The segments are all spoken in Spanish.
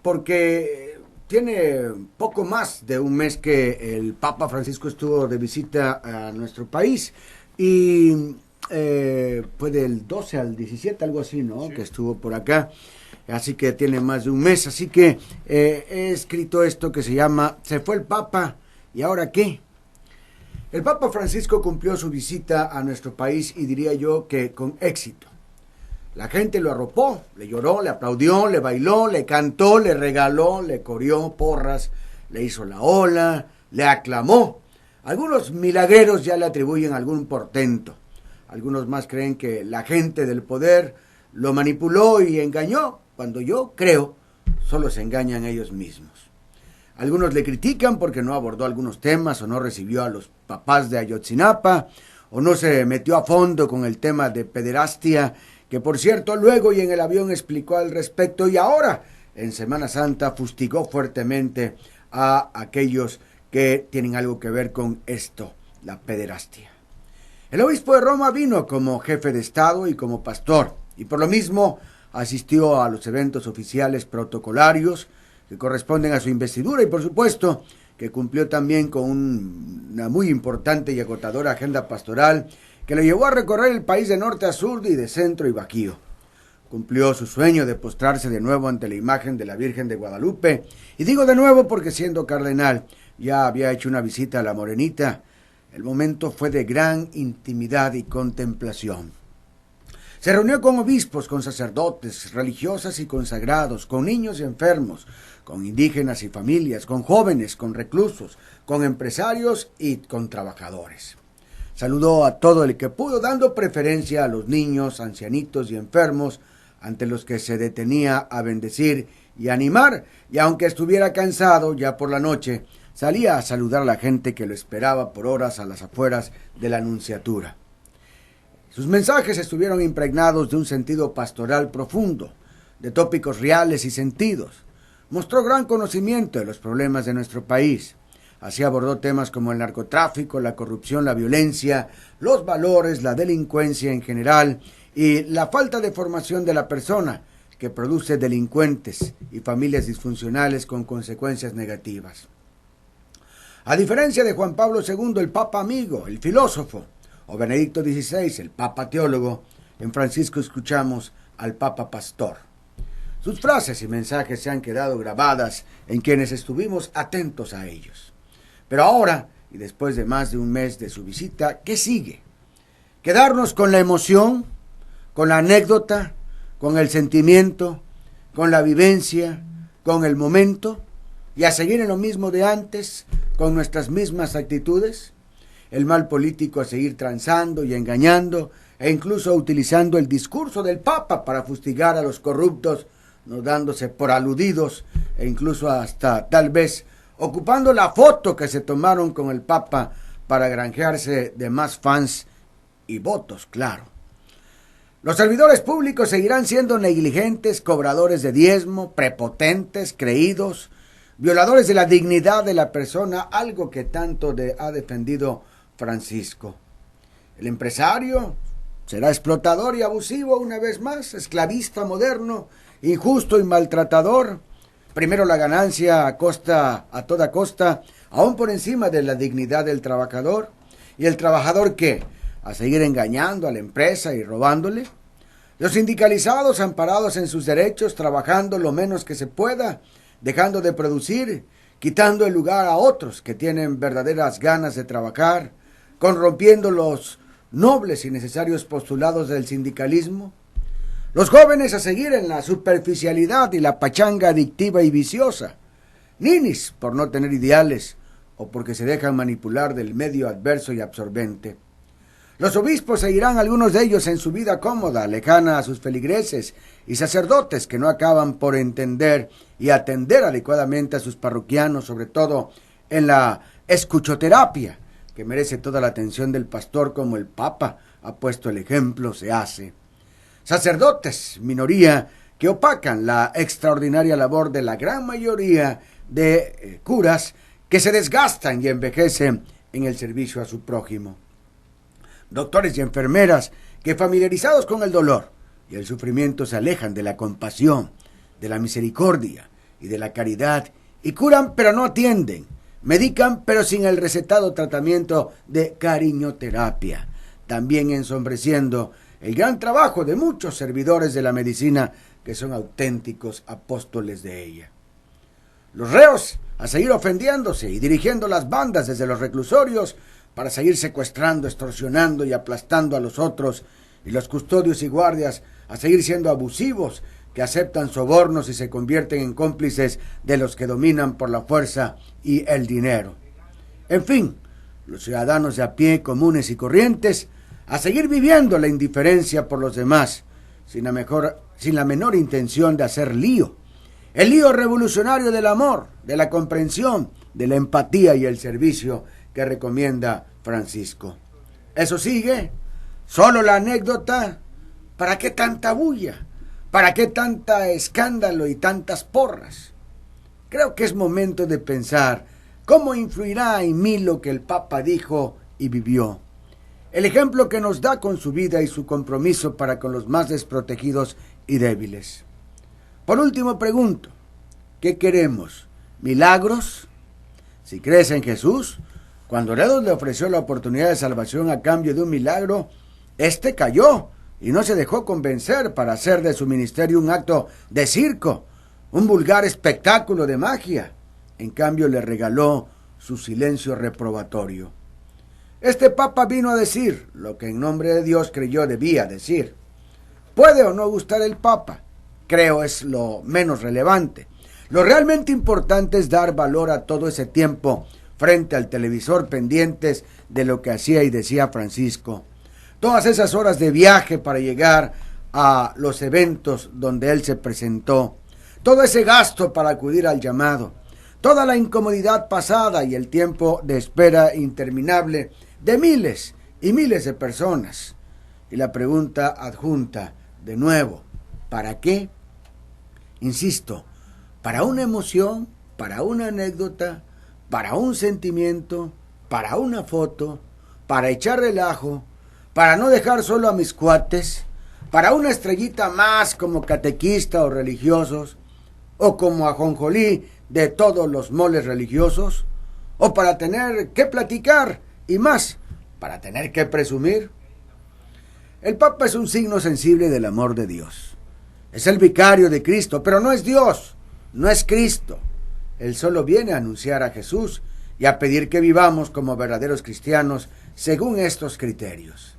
porque tiene poco más de un mes que el Papa Francisco estuvo de visita a nuestro país y fue del 12 al 17, algo así, ¿no? Sí. Que estuvo por acá, así que tiene más de un mes, así que he escrito esto que se llama "Se fue el Papa, ¿y ahora qué?". El Papa Francisco cumplió su visita a nuestro país y diría yo que con éxito. La gente lo arropó, le lloró, le aplaudió, le bailó, le cantó, le regaló, le coreó porras, le hizo la ola, le aclamó. Algunos milagreros ya le atribuyen algún portento. Algunos más creen que la gente del poder lo manipuló y engañó, cuando yo creo solo se engañan ellos mismos. Algunos le critican porque no abordó algunos temas o no recibió a los papás de Ayotzinapa o no se metió a fondo con el tema de pederastia, que por cierto luego y en el avión explicó al respecto y ahora en Semana Santa fustigó fuertemente a aquellos que tienen algo que ver con esto, la pederastia. El obispo de Roma vino como jefe de Estado y como pastor y por lo mismo asistió a los eventos oficiales protocolarios que corresponden a su investidura y por supuesto que cumplió también con una muy importante y agotadora agenda pastoral que le llevó a recorrer el país de norte a sur y de centro y bajío. Cumplió su sueño de postrarse de nuevo ante la imagen de la Virgen de Guadalupe, y digo de nuevo porque siendo cardenal ya había hecho una visita a la Morenita. El momento fue de gran intimidad y contemplación. Se reunió con obispos, con sacerdotes, religiosas y consagrados, con niños y enfermos, con indígenas y familias, con jóvenes, con reclusos, con empresarios y con trabajadores. Saludó a todo el que pudo, dando preferencia a los niños, ancianitos y enfermos, ante los que se detenía a bendecir y animar, y aunque estuviera cansado ya por la noche, salía a saludar a la gente que lo esperaba por horas a las afueras de la Nunciatura. Sus mensajes estuvieron impregnados de un sentido pastoral profundo, de tópicos reales y sentidos. Mostró gran conocimiento de los problemas de nuestro país. Así abordó temas como el narcotráfico, la corrupción, la violencia, los valores, la delincuencia en general y la falta de formación de la persona que produce delincuentes y familias disfuncionales con consecuencias negativas. A diferencia de Juan Pablo II, el Papa amigo, el filósofo, o Benedicto XVI, el Papa teólogo, en Francisco escuchamos al Papa pastor. Sus frases y mensajes se han quedado grabadas en quienes estuvimos atentos a ellos. Pero ahora, y después de más de un mes de su visita, ¿qué sigue? ¿Quedarnos con la emoción, con la anécdota, con el sentimiento, con la vivencia, con el momento, y a seguir en lo mismo de antes, con nuestras mismas actitudes? El mal político a seguir transando y engañando, e incluso utilizando el discurso del Papa para fustigar a los corruptos, no dándose por aludidos, e incluso hasta tal vez ocupando la foto que se tomaron con el Papa para granjearse de más fans y votos, claro. Los servidores públicos seguirán siendo negligentes, cobradores de diezmo, prepotentes, creídos, violadores de la dignidad de la persona, algo que tanto ha defendido Francisco. El empresario será explotador y abusivo una vez más, esclavista moderno, injusto y maltratador. Primero la ganancia a toda costa, aún por encima de la dignidad del trabajador. ¿Y el trabajador qué? ¿A seguir engañando a la empresa y robándole? Los sindicalizados amparados en sus derechos, trabajando lo menos que se pueda, dejando de producir, quitando el lugar a otros que tienen verdaderas ganas de trabajar, corrompiendo los nobles y necesarios postulados del sindicalismo. Los jóvenes a seguir en la superficialidad y la pachanga adictiva y viciosa, ninis por no tener ideales o porque se dejan manipular del medio adverso y absorbente. Los obispos seguirán, algunos de ellos, en su vida cómoda, lejana a sus feligreses y sacerdotes que no acaban por entender y atender adecuadamente a sus parroquianos, sobre todo en la escuchoterapia, que merece toda la atención del pastor como el Papa ha puesto el ejemplo, se hace. Sacerdotes, minoría, que opacan la extraordinaria labor de la gran mayoría de curas que se desgastan y envejecen en el servicio a su prójimo. Doctores y enfermeras que, familiarizados con el dolor y el sufrimiento, se alejan de la compasión, de la misericordia y de la caridad, y curan pero no atienden, medican pero sin el recetado tratamiento de cariñoterapia, también ensombreciendo el gran trabajo de muchos servidores de la medicina que son auténticos apóstoles de ella. Los reos a seguir ofendiéndose y dirigiendo las bandas desde los reclusorios para seguir secuestrando, extorsionando y aplastando a los otros, y los custodios y guardias a seguir siendo abusivos, que aceptan sobornos y se convierten en cómplices de los que dominan por la fuerza y el dinero. En fin, los ciudadanos de a pie, comunes y corrientes, a seguir viviendo la indiferencia por los demás, sin la menor intención de hacer lío. El lío revolucionario del amor, de la comprensión, de la empatía y el servicio que recomienda Francisco. ¿Eso sigue? ¿Solo la anécdota? ¿Para qué tanta bulla? ¿Para qué tanta escándalo y tantas porras? Creo que es momento de pensar cómo influirá en mí lo que el Papa dijo y vivió. El ejemplo que nos da con su vida y su compromiso para con los más desprotegidos y débiles. Por último pregunto, ¿qué queremos? ¿Milagros? Si crees en Jesús, cuando Herodes le ofreció la oportunidad de salvación a cambio de un milagro, éste cayó y no se dejó convencer para hacer de su ministerio un acto de circo, un vulgar espectáculo de magia. En cambio le regaló su silencio reprobatorio. Este Papa vino a decir lo que en nombre de Dios creyó debía decir. Puede o no gustar el Papa, creo es lo menos relevante. Lo realmente importante es dar valor a todo ese tiempo frente al televisor pendientes de lo que hacía y decía Francisco. Todas esas horas de viaje para llegar a los eventos donde él se presentó. Todo ese gasto para acudir al llamado. Toda la incomodidad pasada y el tiempo de espera interminable de miles y miles de personas. Y la pregunta adjunta, de nuevo, ¿para qué? Insisto, ¿para una emoción? ¿Para una anécdota? ¿Para un sentimiento? ¿Para una foto? ¿Para echar relajo? ¿Para no dejar solo a mis cuates? ¿Para una estrellita más como catequista o religiosos? ¿O como ajonjolí de todos los moles religiosos? ¿O para tener que platicar? Y más, para tener que presumir. El Papa es un signo sensible del amor de Dios. Es el vicario de Cristo, pero no es Dios, no es Cristo. Él solo viene a anunciar a Jesús y a pedir que vivamos como verdaderos cristianos según estos criterios.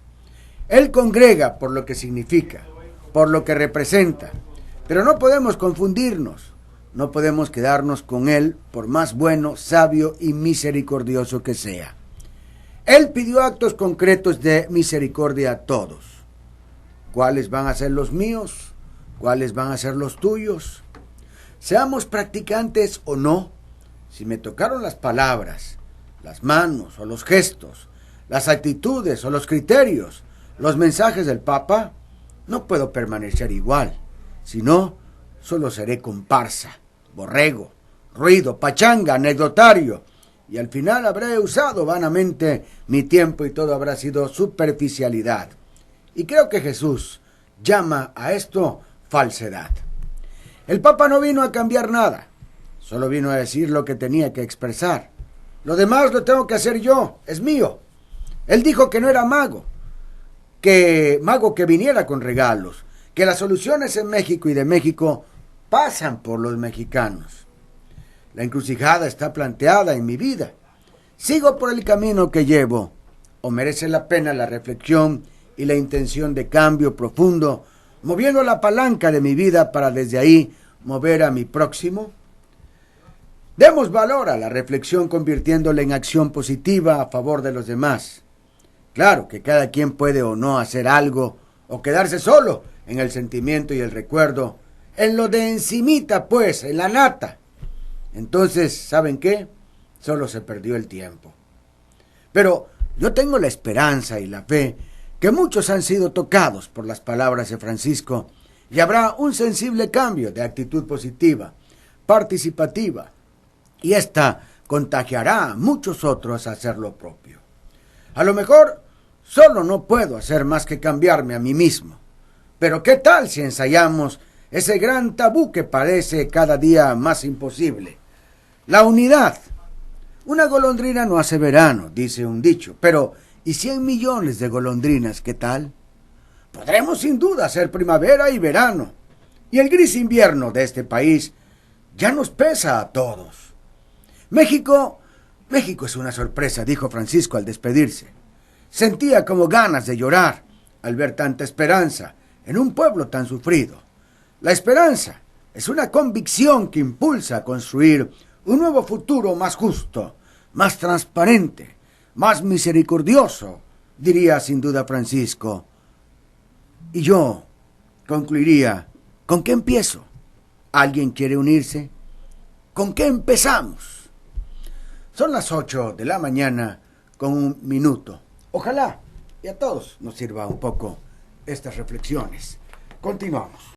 Él congrega por lo que significa, por lo que representa, pero no podemos confundirnos, no podemos quedarnos con Él por más bueno, sabio y misericordioso que sea. Él pidió actos concretos de misericordia a todos. ¿Cuáles van a ser los míos? ¿Cuáles van a ser los tuyos? Seamos practicantes o no, si me tocaron las palabras, las manos o los gestos, las actitudes o los criterios, los mensajes del Papa, no puedo permanecer igual, si no, solo seré comparsa, borrego, ruido, pachanga, anecdotario, y al final habré usado vanamente mi tiempo y todo habrá sido superficialidad. Y creo que Jesús llama a esto falsedad. El Papa no vino a cambiar nada, solo vino a decir lo que tenía que expresar. Lo demás lo tengo que hacer yo, es mío. Él dijo que no era mago que viniera con regalos, que las soluciones en México y de México pasan por los mexicanos. La encrucijada está planteada en mi vida. ¿Sigo por el camino que llevo o merece la pena la reflexión y la intención de cambio profundo, moviendo la palanca de mi vida para desde ahí mover a mi próximo? Demos valor a la reflexión convirtiéndola en acción positiva a favor de los demás. Claro que cada quien puede o no hacer algo o quedarse solo en el sentimiento y el recuerdo, en lo de encimita pues, en la nata. Entonces, ¿saben qué? Solo se perdió el tiempo. Pero yo tengo la esperanza y la fe que muchos han sido tocados por las palabras de Francisco y habrá un sensible cambio de actitud positiva, participativa, y esta contagiará a muchos otros a hacer lo propio. A lo mejor solo no puedo hacer más que cambiarme a mí mismo, pero ¿qué tal si ensayamos ese gran tabú que parece cada día más imposible. La unidad. Una golondrina no hace verano, dice un dicho, pero ¿y 100 millones de golondrinas, qué tal? Podremos sin duda hacer primavera y verano, y el gris invierno de este país ya nos pesa a todos. México es una sorpresa, dijo Francisco al despedirse. Sentía como ganas de llorar al ver tanta esperanza en un pueblo tan sufrido. La esperanza es una convicción que impulsa a construir un nuevo futuro más justo, más transparente, más misericordioso, diría sin duda Francisco. Y yo concluiría, ¿con qué empiezo? ¿Alguien quiere unirse? ¿Con qué empezamos? Son las 8 de la mañana con 1 minuto. Ojalá y a todos nos sirva un poco estas reflexiones. Continuamos.